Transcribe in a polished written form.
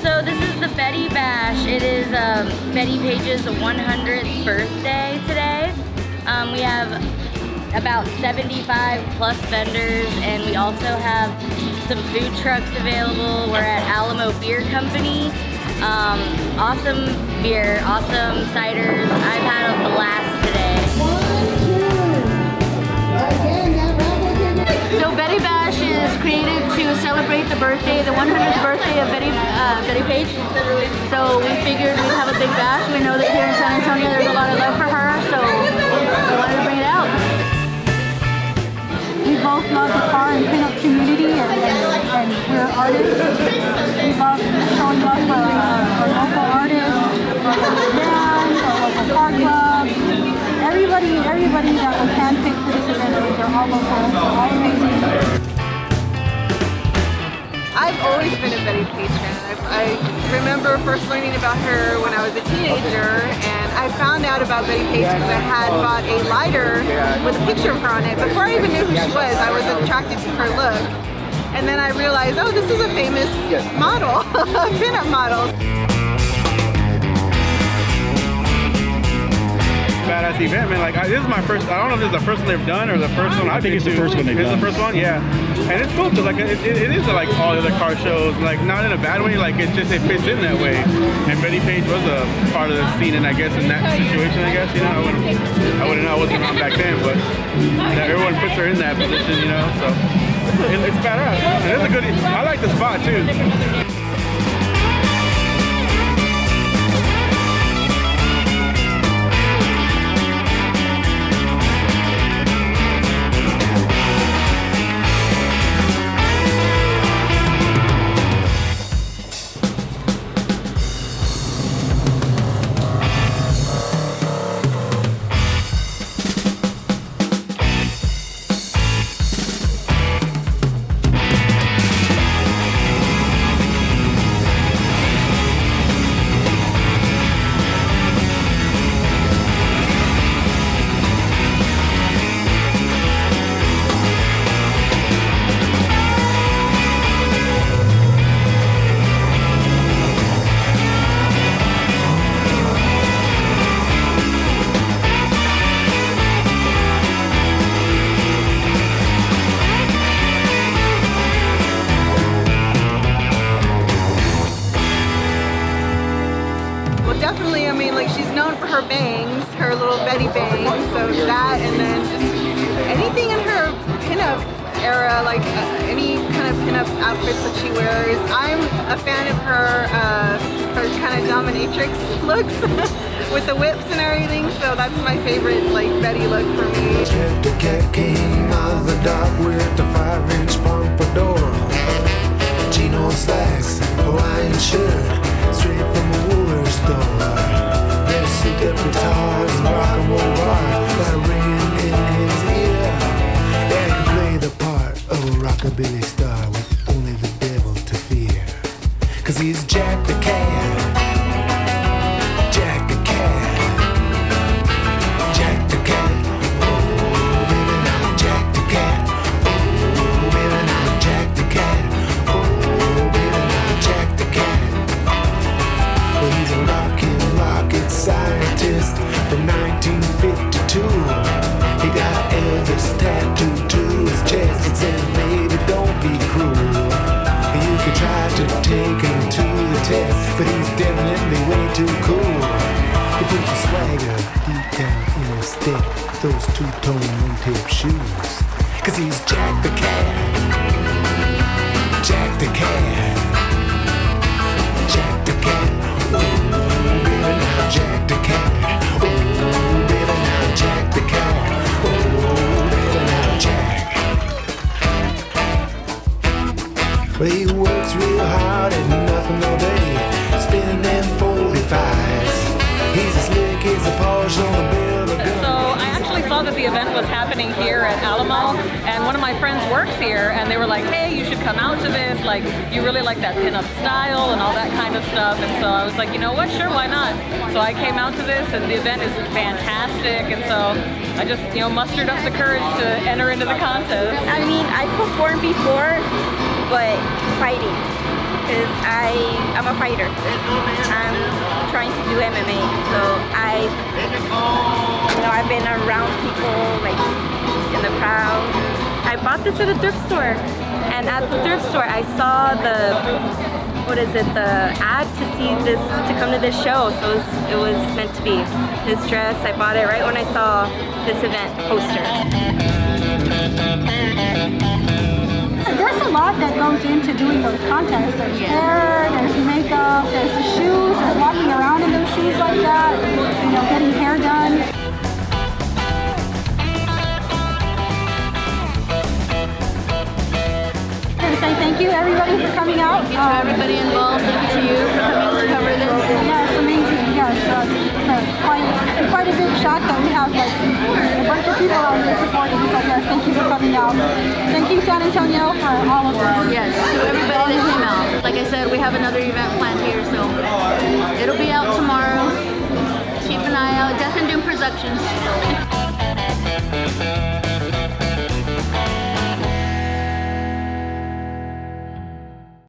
So this is the Bettie Bash. It is Bettie Page's 100th birthday today. We have about 75 plus vendors, and we also have some food trucks available. We're at Alamo Beer Company. Awesome beer, awesome ciders. I've had a blast today. So Bettie Bash is created to celebrate the 100th birthday of Bettie Page. So we figured we'd have a big bash. We know that here in San Antonio there's a lot of love for her, so we wanted to bring it out. We both love the car and pinup community, and we're artists. We love showing love for our local artists, our local bands, our local car clubs. Everybody that was handpicked for this event, they're all local, they're all amazing. I've always been a Bettie Page fan. I remember first learning about her when I was a teenager, and I found out about Bettie Page because I had bought a lighter with a picture of her on it. Before I even knew who she was, I was attracted to her look. And then I realized, oh, this is a famous model, a pinup model. Badass event, man. Like, this is my first, I don't know if this is the first one they've done or the first one. I think it's the first one they've done. It's the first one, yeah. And it's cool because like it is like all the other car shows, like not in a bad way, like it fits in that way. And Bettie Page was a part of the scene, and I guess in that situation, I guess, you know, I wouldn't know, I wasn't around back then, but that everyone puts her in that position, you know, so it's badass. And it's a good, I like the spot too. Definitely, I mean, like, she's known for her bangs, her little Bettie bangs, so that, and then just anything in her pinup era, like any kind of pinup outfits that she wears. I'm a fan of her kind of dominatrix looks with the whips and everything, so that's my favorite, like, Bettie look for me. The cat came out of the dark with the 5-inch pompadour, Chino slacks, Hawaiian shirt, straight from a Woolworth store. There's souped-up guitars and rock and roll bars that ringing in his ear. And he play the part of a rockabilly star with only the devil to fear. 'Cause he's Jack the Cat. Jack the Cat. Jack the Cat. Oh, baby, now Jack the Cat. Oh, baby, now Jack the Cat. Oh, baby, now Jack the Cat. Well, he's a rocket scientist from 1952. He got Elvis tattooed to his chest. It says, baby, don't be cruel. You could try to take him to the test, but he's definitely way too cool. He puts a swagger deep down in his step, those two-tone wingtip shoes. 'Cause he's Jack the Cat. Jack the Cat. Jack the Cat. Oh, baby, now Jack the Cat. Oh, baby, now Jack the Cat. Oh, baby, now Jack. Well, he works real hard and nothing all day, spinning them 45s. He's as slick as a Porsche on a bill of gun. So I actually saw that the event was happening here at Alamo, and one of my friends works here, and they were like, hey, you should come out to this. Like, you really like that pinup style and all that kind of stuff. And so I was like, you know what? Sure, why not? So I came out to this, and the event is fantastic. And so I just, you know, mustered up the courage to enter into the contest. I mean, I performed before, but fighting, because I'm a fighter. I'm trying to do MMA, so I've been around people like in the crowd. I bought this at a thrift store, and at the thrift store I saw the ad to see this, to come to this show. So it was meant to be. This dress, I bought it right when I saw this event poster. There's a lot that goes into doing those contests. There's hair, there's makeup, there's the shoes, there's walking around in those shoes like that, you know, getting hair done. Say thank you everybody for coming out. Thank you to everybody involved. Thank you to you for coming to cover this. Yeah, it's amazing. Yes, it's quite a big shock that we have like a bunch of people out here supporting. So yes, thank you for coming out. Thank you, San Antonio, for all of this. Yes, to everybody that came out. Like I said, we have another event planned here, so it'll be out tomorrow. Keep an eye out. Death and Doom Productions.